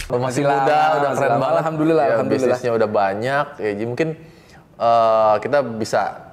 Masih muda, udah keren banget. Alhamdulillah, ya, alhamdulillah. Bisnisnya udah banyak. Ya, jadi mungkin kita bisa,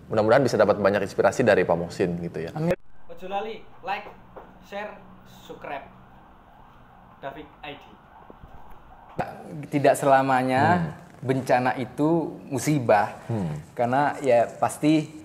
mudah-mudahan bisa dapat banyak inspirasi dari Pak Muhsin gitu ya. Amin. Ojo lali, like, share, subscribe. David ID. Tidak selamanya bencana itu musibah. Karena ya pasti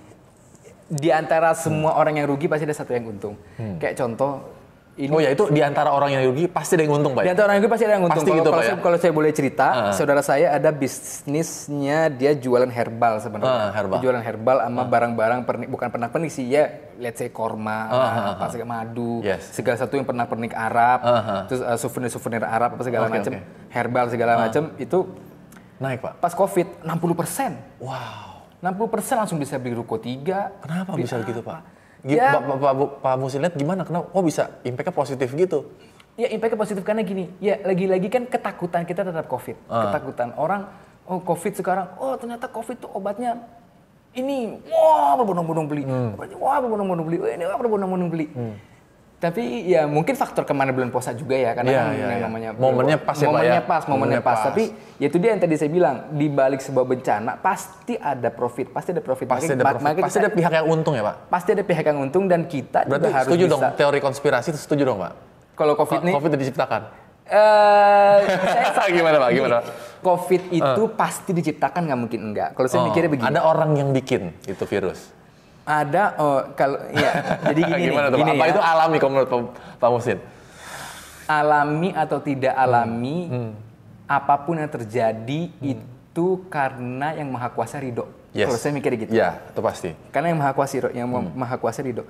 di antara semua orang yang rugi pasti ada satu yang untung. Kayak contoh ini. Oh ya, itu di antara orang yang rugi pasti ada yang untung, Pak. Di antara orang yang rugi pasti ada yang untung. Pasti gitu, Pak, ya? Kalau saya boleh cerita, saudara saya ada bisnisnya, dia jualan herbal sebenarnya. Herbal. Dia jualan herbal sama barang-barang bukan pernak-pernik sih ya, let's say korma, apa segala madu, segala satu yang pernak-pernik Arab, terus souvenir-souvenir Arab apa segala macam, herbal segala macam itu naik, Pak. pas Covid 60%. Wow. 60% langsung bisa beli ruko 3. Kenapa bisa gitu, Pak? Ya. Pak Muhsin lihat gimana? Kenapa? Kok bisa impact-nya positif gitu? Ya impact-nya positif karena gini, ya lagi-lagi kan ketakutan kita terhadap COVID. Ketakutan orang, oh COVID sekarang, oh ternyata COVID tuh obatnya ini, wah berbondong-bondong beli. Wah berbondong-bondong beli, ini wah berbondong-bondong beli. Tapi ya mungkin faktor kemarin bulan puasa juga ya, karena yang namanya momennya pas ya, Pak, ya? Momennya pas. Tapi ya itu dia yang tadi saya bilang, di balik sebuah bencana pasti ada profit, pasti ada profit. Pasti ada pihak yang untung ya, Pak? Pasti ada pihak yang untung dan kita berarti juga harus setuju bisa. Dong, teori konspirasi itu setuju dong, Pak? Kalau COVID nih, COVID udah diciptakan? Saya Gimana, Pak? Gimana? COVID itu pasti diciptakan, nggak mungkin enggak. Kalau saya mikirnya begini. Ada orang yang bikin itu virus? Ada, kalau ya, jadi gini Gimana nih. Gini apa ya. itu alami kalau menurut Pak Muhsin? Alami atau tidak alami, apapun yang terjadi itu karena yang Maha Kuasa ridho. Kalau saya mikirnya gitu. Iya, itu pasti. Karena yang Maha Kuasa ridho.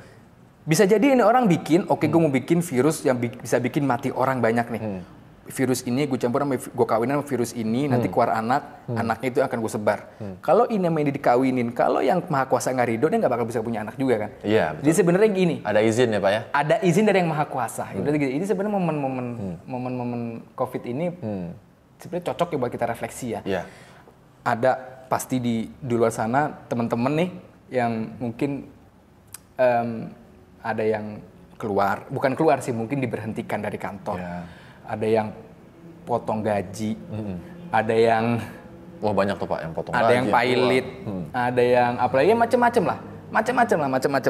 Bisa jadi ini orang bikin, oke, gue mau bikin virus yang bisa bikin mati orang banyak nih. Virus ini gue campur sama gue kawinin sama virus ini, nanti keluar anaknya itu akan gue sebar. Kalau ini yang dikawinin, kalau yang Maha Kuasa nggak ridho, dia nggak bakal bisa punya anak juga kan. Iya. Jadi sebenarnya gini. Ada izin ya, Pak ya? Ada izin dari yang Maha Kuasa. Ini sebenarnya momen COVID ini sebenarnya cocok ya buat kita refleksi ya. Iya. Ada pasti di luar sana teman-teman nih yang mungkin ada yang bukan keluar sih, mungkin diberhentikan dari kantor. Yeah. Ada yang potong gaji, ada yang banyak tuh Pak yang potong gaji. Ada yang pilot, ada yang apalagi macam-macam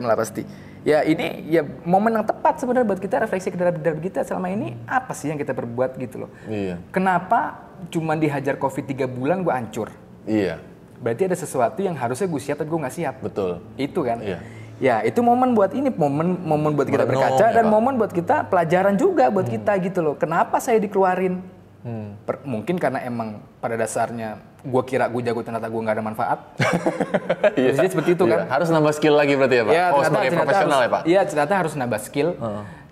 lah pasti. Ya ini ya momen yang tepat sebenarnya buat kita refleksi ke dalam kita selama ini apa sih yang kita perbuat gitu loh. Iya. Kenapa cuma dihajar COVID 3 bulan gue hancur? Iya. Berarti ada sesuatu yang harusnya gue siap tapi gue nggak siap. Betul. Itu kan. Iya. Ya itu momen buat ini, momen buat kita berkaca dan momen buat kita pelajaran juga buat kita gitu loh. Kenapa saya dikeluarin? Mungkin karena emang pada dasarnya gue kira gue jago, ternyata gue nggak ada manfaat. Jadi seperti itu kan. Harus nambah skill lagi berarti ya Pak? Ya, sebagai profesional ya Pak? Iya ternyata harus nambah skill.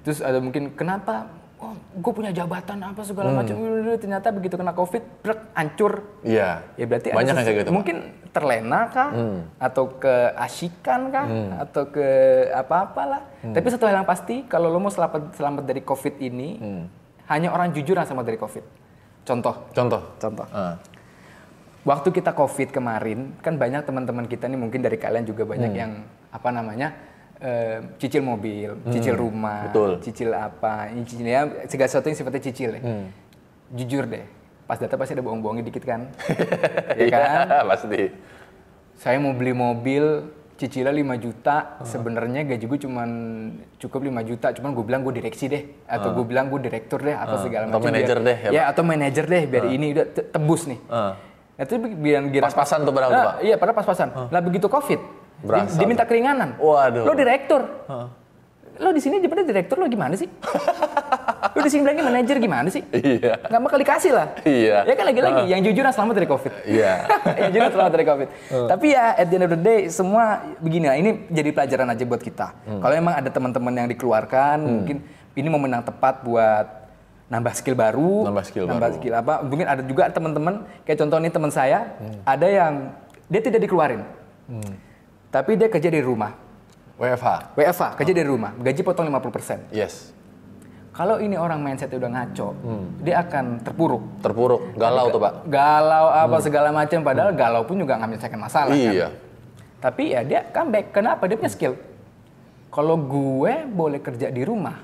Terus ada mungkin kenapa? Oh, gue punya jabatan apa segala macam. Ternyata begitu kena COVID, hancur. Iya. Ya berarti banyak ada kayak gitu. Mungkin terlena kah? Atau keasikan kah? Atau ke apa-apalah. Tapi satu hal yang pasti, kalau lo mau selamat dari COVID ini, hanya orang jujur yang selamat dari COVID. Contoh. Waktu kita COVID kemarin, kan banyak teman-teman kita nih mungkin dari kalian juga banyak yang apa namanya cicil mobil, cicil rumah, cicil apa, cicilnya segala sesuatu yang sifatnya cicil ya. Jujur deh, pas data pasti ada bohong-bohongnya dikit kan, ya kan? Pasti. Saya mau beli mobil, cicilnya 5 juta, sebenarnya gaji gue cukup 5 juta, cuman gue bilang gue direksi deh, atau gue bilang gue direktur deh, apa segala macam. Atau manajer deh ya. Ya atau manajer deh, biar ini udah tembus nih. Itu biar pas-pasan tuh barang tuh Pak? Iya, padahal pas-pasan. Lah begitu COVID. Diminta keringanan. Waduh. Lo direktur. Lo di sini sebenarnya direktur lo gimana sih? Lo di sini bilangnya manajer gimana sih? Iya. Nggak bakal dikasih lah. Iya. Ya kan lagi-lagi yang jujur yang selamat dari COVID. Iya. Yang jujur yang selamat dari COVID. Tapi ya at the end of the day semua begini lah. Ini jadi pelajaran aja buat kita. Kalau emang ada teman-teman yang dikeluarkan, mungkin ini momen yang tepat buat nambah skill baru. Nambah skill apa? Mungkin ada juga teman-teman kayak contoh ini teman saya, ada yang dia tidak dikeluarin. Tapi dia kerja dari rumah. WFH, kerja dari rumah. Gaji potong 50%. Yes. Kalau ini orang mindsetnya udah ngaco, dia akan terpuruk. Galau tuh Pak. Galau apa segala macam. Padahal galau pun juga nggak menyelesaikan masalah. Iya. Kan? Tapi ya dia comeback. Kenapa? Dia punya skill. Kalau gue boleh kerja di rumah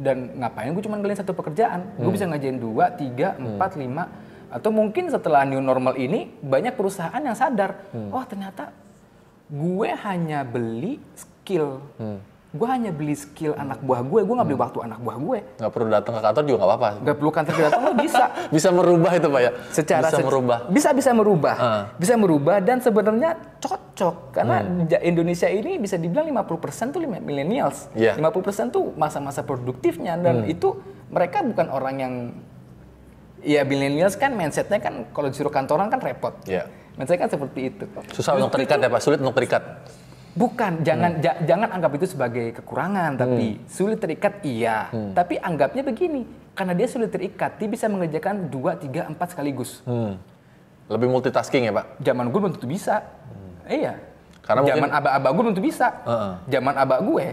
dan ngapain gue cuma ngelain satu pekerjaan, gue bisa ngajain 2, 3, 4, 5 atau mungkin setelah new normal ini banyak perusahaan yang sadar, oh ternyata gue hanya beli skill, gue hanya beli skill anak buah gue nggak beli waktu anak buah gue. Nggak perlu datang ke kantor juga nggak apa-apa. Nggak perlu kantor datang lo bisa. Bisa merubah itu Pak ya? Bisa merubah. Bisa merubah dan sebenarnya cocok karena Indonesia ini bisa dibilang 50% tuh millennials. 50% tuh masa-masa produktifnya dan itu mereka bukan orang yang ya millennials kan mindsetnya kan kalau disuruh kantoran kan repot. Mindsetnya kan seperti itu. Susah untuk terikat ya Pak, sulit untuk terikat. Bukan, jangan anggap itu sebagai kekurangan, tapi sulit terikat iya. Tapi anggapnya begini, karena dia sulit terikat, dia bisa mengerjakan 2, 3, 4 sekaligus. Lebih multitasking ya Pak? Zaman gue belum tentu bisa. Iya. Karena zaman abah-abah gue belum tentu bisa. Zaman abah gue,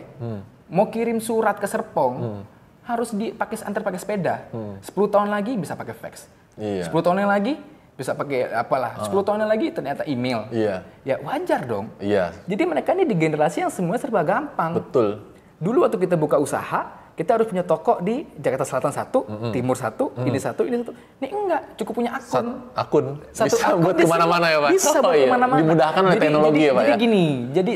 mau kirim surat ke Serpong, harus antar pakai sepeda. 10 tahun lagi bisa pakai fax. 10 tahun yang lagi bisa pakai apalah. 10 tahun lagi ternyata email. Ya wajar dong. Jadi mereka ini di generasi yang semua serba gampang. Betul. Dulu waktu kita buka usaha, kita harus punya toko di Jakarta Selatan 1, Timur 1, ini 1, ini 1. Ini enggak, cukup punya akun. Bisa buat kemana-mana ya Pak? Bisa buat kemana-mana. Dimudahkan oleh teknologi ya Pak ya? Jadi gini, jadi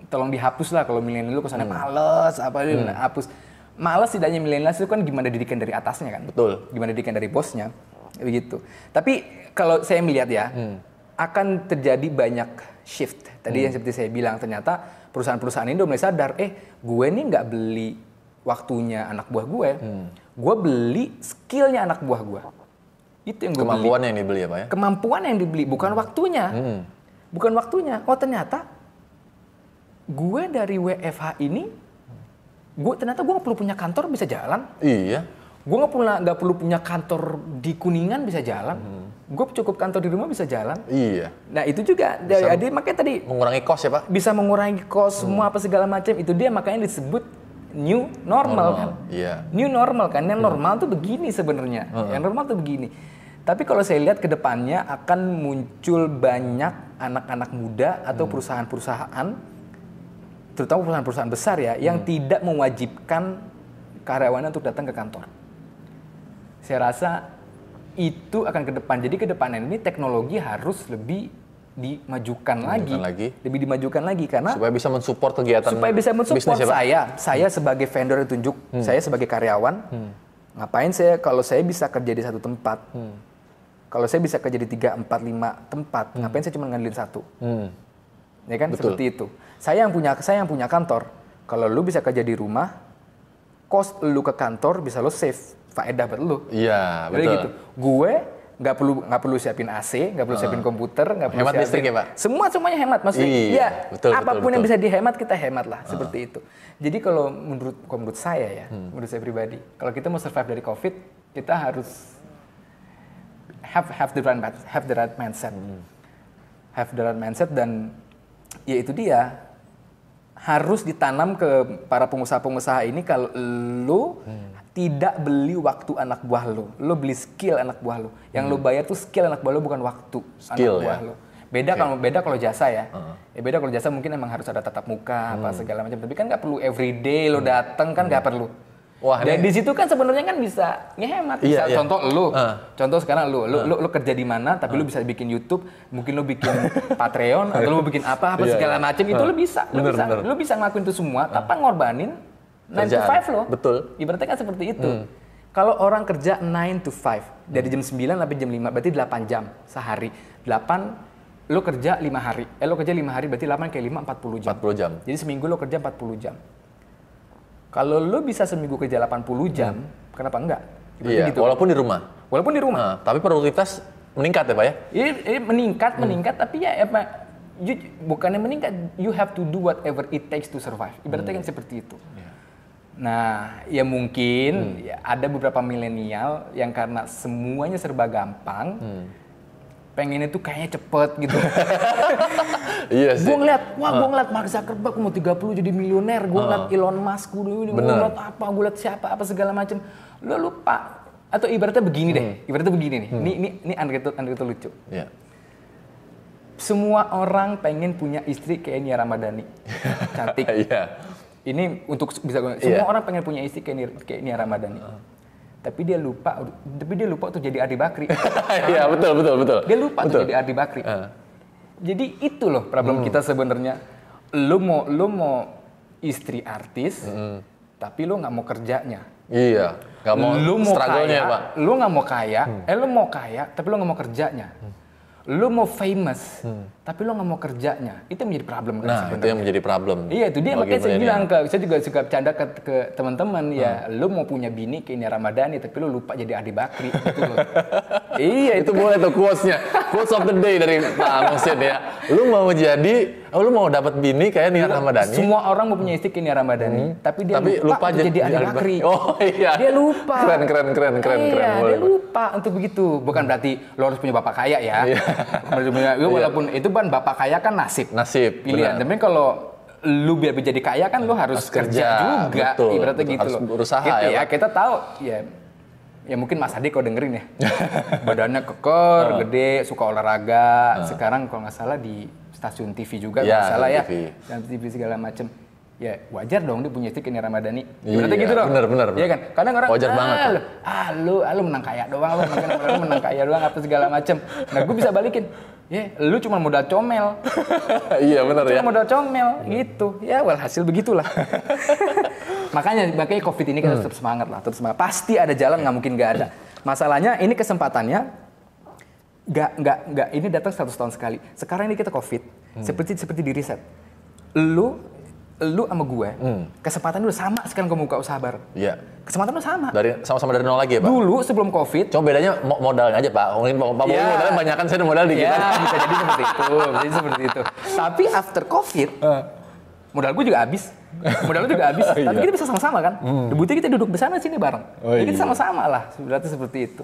tolong dihapus lah kalau milenial lu kesannya males, hapus. Males tidaknya milenial itu kan gimana didikan dari atasnya kan? Betul. Gimana didikan dari bosnya. Begitu. Tapi kalau saya melihat ya, akan terjadi banyak shift. Tadi yang seperti saya bilang, ternyata perusahaan-perusahaan ini udah mulai sadar, gue nih nggak beli waktunya anak buah gue beli skillnya anak buah gue. Itu yang gue beli. Kemampuannya yang dibeli ya Pak ya? Kemampuan yang dibeli, bukan waktunya. Bukan waktunya. Oh ternyata gue dari WFH ini, ternyata gue nggak perlu punya kantor bisa jalan. Iya. Gue nggak perlu punya kantor di Kuningan bisa jalan. Gue cukup kantor di rumah bisa jalan. Iya. Nah itu juga. Jadi makanya tadi mengurangi kos ya Pak. Bisa mengurangi kos semua apa segala macam. Itu dia makanya disebut new normal kan. Iya. New normal kan. Yang normal tuh begini sebenarnya. Yang normal tuh begini. Tapi kalau saya lihat ke depannya akan muncul banyak anak-anak muda atau perusahaan-perusahaan, terutama perusahaan-perusahaan besar ya, yang tidak mewajibkan karyawannya untuk datang ke kantor. Saya rasa itu akan ke depan. Jadi ke depan ini teknologi harus lebih dimajukan lagi. Lebih dimajukan lagi karena supaya bisa mensupport kegiatan supaya bisa mensupport ya, saya sebagai vendor yang tunjuk, saya sebagai karyawan. Ngapain kalau saya bisa kerja di satu tempat. Kalau saya bisa kerja di 3, 4, 5 tempat, ngapain saya cuma ngandelin satu? Ya kan? Betul. Seperti itu. Saya yang punya kantor. Kalau lu bisa kerja di rumah, kos lu ke kantor bisa lu save faedah buat lu. Iya, betul. Gitu. Gue nggak perlu siapin AC, nggak perlu siapin komputer, nggak perlu hemat siapin listrik ya Pak. Semuanya hemat, maksudnya. Iya, betul, apapun yang bisa dihemat kita hemat lah, seperti itu. Jadi kalau menurut saya ya, menurut saya pribadi, kalau kita mau survive dari COVID, kita harus have the right mindset, have the right mindset dan ya itu dia. Harus ditanam ke para pengusaha-pengusaha ini kalau lu tidak beli waktu anak buah lu beli skill anak buah lu. Yang lu bayar tuh skill anak buah lu bukan waktu skill, anak buah lu. Beda kalau jasa ya. Beda kalau jasa mungkin emang harus ada tatap muka apa segala macam. Tapi kan nggak perlu everyday lu datang kan nggak perlu. Wah, dan di situ kan sebenarnya kan bisa ngehemat. Bisa contoh lu. Contoh sekarang lu kerja di mana tapi lu bisa bikin YouTube, mungkin lu bikin Patreon atau lu bikin apa segala macam itu lu bisa. Lu bisa ngelakuin itu semua tanpa ngorbanin 9 to 5 lo. Betul. Ibaratnya kan seperti itu. Kalau orang kerja 9 to 5 dari jam 9 sampai jam 5 berarti 8 jam sehari. 8 lu kerja 5 hari. Lu kerja 5 hari berarti 8 kali 5 40 jam. 40 jam. Jadi seminggu lu kerja 40 jam. Kalau lu bisa seminggu kerja 80 jam, kenapa enggak? Iya, gitu. Walaupun di rumah. Walaupun di rumah. Tapi produktivitas meningkat ya Pak ya? Ini meningkat, tapi ya bukannya meningkat, you have to do whatever it takes to survive. Ibaratnya kan seperti itu. Nah, ya mungkin ya ada beberapa milenial yang karena semuanya serba gampang, pengennya tuh kayaknya cepet gitu. Iya sih. Gue ngeliat Mark Zuckerberg mau 30 jadi miliuner, gue ngeliat Elon Musk, gue ngeliat apa, gue ngeliat siapa, apa segala macem. Lo lupa. Atau ibaratnya begini deh, nih. Ini anekdot lucu. Yeah. Semua orang pengen punya istri kayak Nia Ramadhani. cantik. Iya. Ini untuk bisa semua orang pengen punya istri kayak Nia Ramadhani. Tapi dia lupa untuk jadi Ardi Bakri. Iya, betul. Dia lupa untuk jadi Ardi Bakri. Jadi itu loh problem kita sebenarnya. Lu mau istri artis, tapi lu nggak mau kerjanya. Iya, nggak mau struggle-nya, Pak. Lu nggak mau kaya, lu mau kaya, tapi lu nggak mau kerjanya. Lu mau famous, tapi lu nggak mau kerjanya. Itu yang menjadi problem kan Nah, sebenarnya. itu yang menjadi problem. Iya, itu dia bagi makanya saya milenial. bilang saya juga suka bercanda ke teman-teman ya, lu mau punya bini kayak Nia Ramadhani, tapi lu lupa jadi Ardi Bakri gitu loh. Iya, itu boleh tuh quotes-nya. Quotes of the day dari Pak Muhsin ya. Lu mau dapat bini kayak Nia Ramadhani. Semua orang mau punya istri kayak Nia Ramadhani, tapi dia lupa untuk jadi Ardi Bakri. Oh iya. Dia lupa. Keren. Iya, Boleh. dia lupa untuk begitu. Bukan berarti lo harus punya bapak kaya ya. Walaupun itu kan bapak kaya kan nasib. Pilihan. Benar. Tapi kalau lu biar jadi kaya kan lu harus kerja juga. Betul, Ibaratnya betul. gitu Harus loh. berusaha gitu ya, ya. Pak. Kita tahu ya mungkin Mas Adi kau dengerin ya. Badannya keker, gede, suka olahraga. Sekarang kalau nggak salah di stasiun TV juga Ya, nggak salah ya. TV. Dan TV segala macem. Ya wajar dong dia punya istri kayak Nia Ramadhani. Iya, Ibaratnya gitu dong. bener. Iya kan? Kadang orang Wajar banget, Pak. lu menang kaya doang, lu menang kaya doang apa segala macem. Nah gue bisa balikin. Ya, lu cuma modal comel. Iya, benar ya. Cuma modal comel gitu. Ya, hasil begitulah. makanya Covid ini kita tetap semangat lah, tetap semangat. Pasti ada jalan, nggak mungkin nggak ada. Masalahnya ini kesempatannya nggak ini datang 100 tahun sekali. Sekarang ini kita Covid, seperti di riset. Lu sama gue, kesempatan udah sama sekarang gue buka usaha bareng. Iya. Kesempatan udah sama. Sama-sama dari nol lagi ya, Pak? Dulu sebelum Covid, Cuma bedanya modalnya aja, Pak. Mungkin Pak Bowo modalnya banyak kan, saya modal dikit. ya, bisa jadi seperti itu. Tapi after Covid, modal gue juga habis. Modal lu juga habis. Tapi kita bisa sama-sama kan. Buktinya kita duduk bersama sini bareng. Oh, Jadi kita iya. sama-sama lah. Berarti seperti itu.